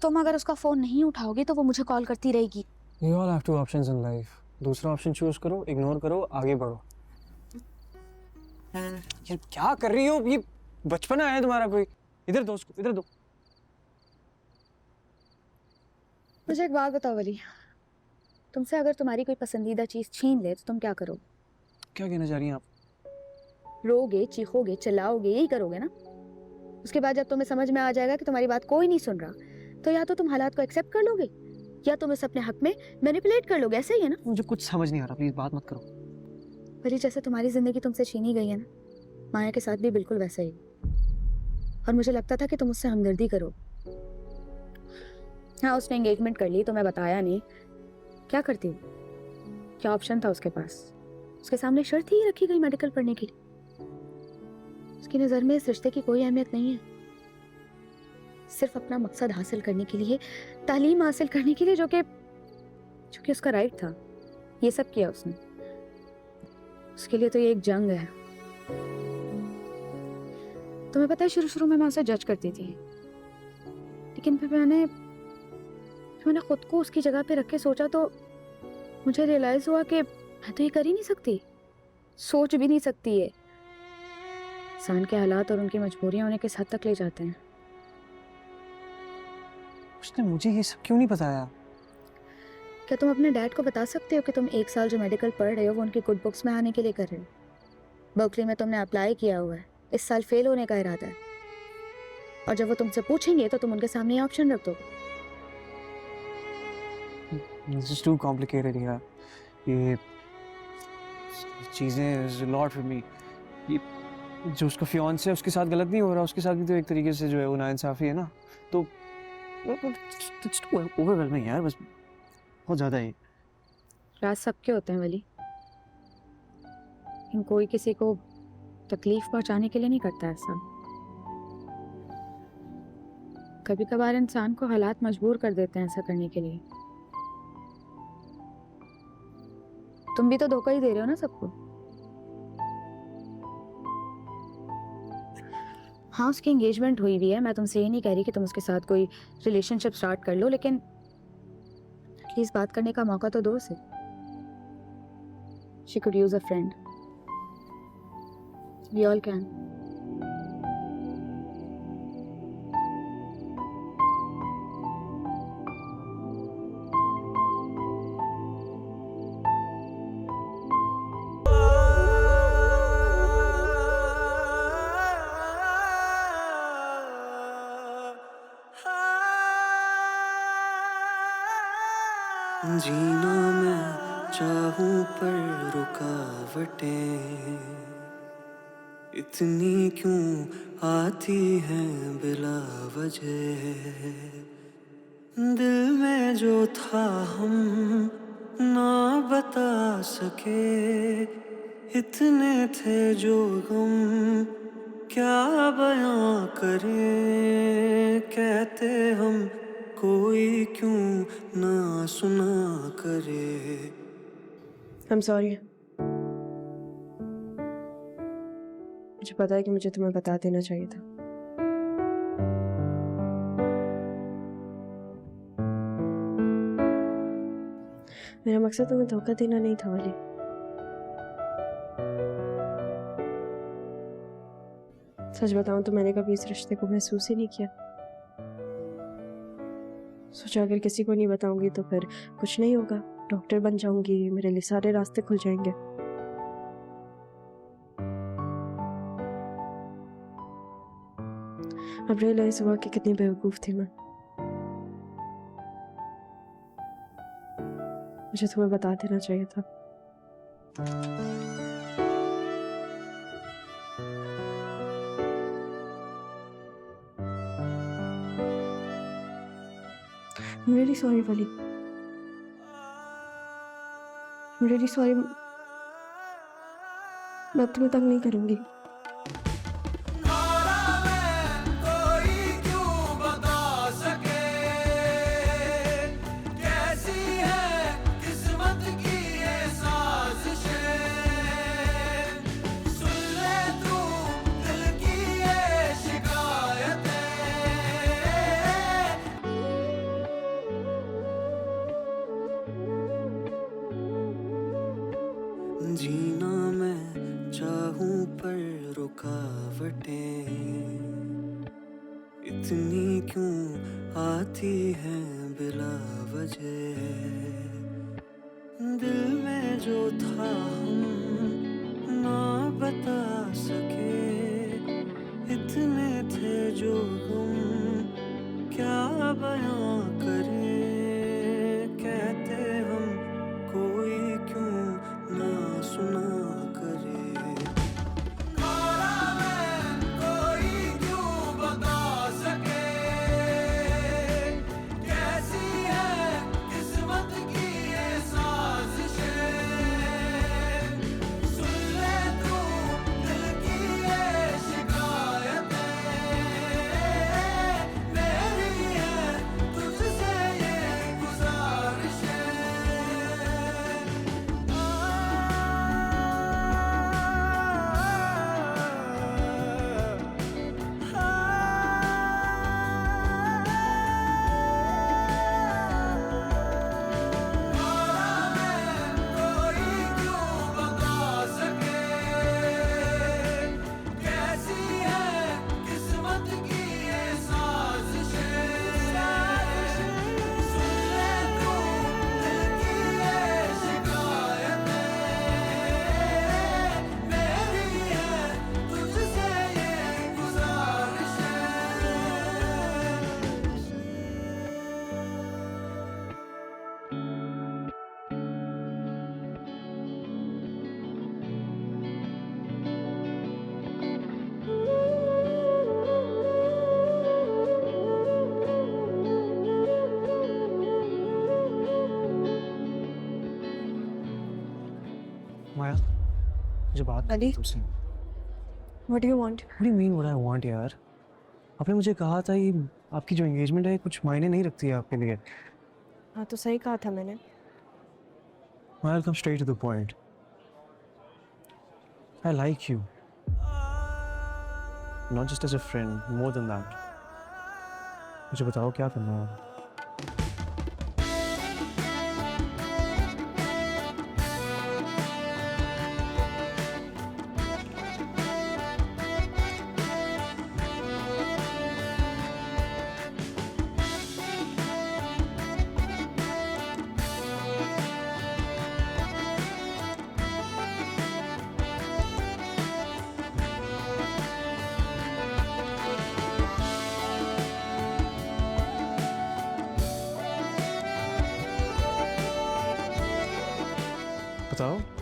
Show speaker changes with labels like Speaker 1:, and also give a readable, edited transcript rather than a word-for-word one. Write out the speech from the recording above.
Speaker 1: तुम अगर उसका फोन नहीं उठाओगे तो वो मुझे कॉल करती रहेगी।
Speaker 2: We all have two options in life. दूसरा ऑप्शन चूज करो, इग्नोर करो, आगे बढ़ो। यार क्या कर रही हो? ये बचपना है तुम्हारा कोई? इधर दो उसको, इधर दो।
Speaker 1: मुझे एक बात बताओ वली, तुमसे अगर तुम्हारी कोई पसंदीदा चीज छीन ले तो तुम क्या करोगे?
Speaker 2: क्या कहना चाह रही हैं आप?
Speaker 1: रोगे, चीखोगे, चिल्लाओगे, यही करोगे ना? उसके बाद जब तुम्हें समझ में आ जाएगा कि तुम्हारी बात कोई नहीं सुन रहा, तो या तो तुम हालात को एक्सेप्ट कर लोगे या तुम इसे अपने हक में मैनिपुलेट कर लोगे। ऐसे ही है ना?
Speaker 2: मुझे कुछ समझ नहीं आ रहा, प्लीज बात मत करो।
Speaker 1: वली, जैसे तुम्हारी जिंदगी तुमसे छीनी गई है ना, माया के साथ भी बिल्कुल वैसा ही। और मुझे लगता था कि तुम उससे हमदर्दी करो। हाँ, उसने एंगेजमेंट कर ली तो मैं बताया नहीं। क्या करती हूँ? क्या ऑप्शन था उसके पास? उसके सामने शर्त ही रखी गई मेडिकल पढ़ने की। उसकी नजर में इस रिश्ते की कोई अहमियत नहीं है। सिर्फ अपना मकसद हासिल करने के लिए, तालीम हासिल करने के लिए, जो कि उसका राइट था, ये सब किया उसने। उसके लिए तो ये एक जंग है। तुम्हें पता है, शुरू शुरू में मैं उसे जज करती थी, लेकिन फिर मैंने खुद को उसकी जगह पे रख के सोचा तो मुझे रियलाइज हुआ कि मैं तो ये कर ही नहीं सकती, सोच भी नहीं सकती है। इंसान के हालात और उनकी मजबूरियां उन्हें किस हद तक ले जाते हैं।
Speaker 2: उसने मुझे ये सब क्यों नहीं बताया?
Speaker 1: क्या तुम अपने डैड को बता सकते हो कि तुम 1 साल जो मेडिकल पढ़ रहे हो वो उनकी गुड बुक्स में आने के लिए कर रहे हो? बर्कली में तुमने अप्लाई किया हुआ है, इस साल फेल होने का इरादा है, और जब वो तुमसे पूछेंगे तो तुम उनके सामने ये ऑप्शन रख दो।
Speaker 2: It's just too complicated यार। ये चीजें is a lot for me। ये जो उसका फियांसे है उसके साथ गलत नहीं हो रहा, उसके साथ भी तो एक तरीके से जो है वो नाइंसाफी है ना। तो it's too overwhelming यार, बस बहुत ज्यादा है।
Speaker 1: राज सबके होते हैं वली, लेकिन कोई किसी को तकलीफ पहुंचाने के लिए नहीं करता ऐसा। कभी कभार इंसान को हालात मजबूर कर देते हैं ऐसा करने के लिए। तुम भी तो धोखा ही दे रहे हो ना सबको। हाँ, उसकी एंगेजमेंट हुई भी है, मैं तुमसे ये नहीं कह रही कि तुम उसके साथ कोई रिलेशनशिप स्टार्ट कर लो, लेकिन प्लीज बात करने का मौका तो दो उसे। She could use a friend. We all can.
Speaker 3: जीना मैं चाहूं पर रुकावटें इतनी क्यों आती हैं बिला वजह। दिल में जो था हम ना बता सके, इतने थे जो गम क्या बयां करें। कहते हम कोई क्यों ना सुना करे।
Speaker 4: I'm sorry. मुझे पता है कि मुझे तुम्हें बता देना चाहिए था। मेरा मकसद तुम्हें धोखा देना नहीं था वाली। सच बताऊं तो मैंने कभी इस रिश्ते को महसूस ही नहीं किया। सोचा अगर किसी को नहीं बताऊंगी तो फिर कुछ नहीं होगा, डॉक्टर बन जाऊंगी, मेरे लिए सारे रास्ते खुल जाएंगे। अब रियलाइज हुआ कि कितनी बेवकूफ थी मैं। मुझे तुम्हें बता देना चाहिए था। I'm really sorry, Wali. I'm really sorry. मैं अब तुम्हें तंग नहीं करूंगी।
Speaker 3: गिरावटें इतनी क्यों आती हैं बिला वजह। दिल में जो था हम ना बता सके, इतने थे जो हम क्या बयां करें। कहते हम कोई क्यों ना सुना करे।
Speaker 2: माया, मुझे बात
Speaker 4: अली?
Speaker 2: तुमसे।
Speaker 4: What do you want?
Speaker 2: What do you mean what I want यार? आपने मुझे कहा था ये आपकी जो एंगेजमेंट है कुछ मायने नहीं रखती है आपके लिए।
Speaker 4: हाँ तो सही कहा था मैंने।
Speaker 2: I'll come straight to the point. I like you. Not just as a friend, more than that. मुझे बताओ क्या करना है। बताओ।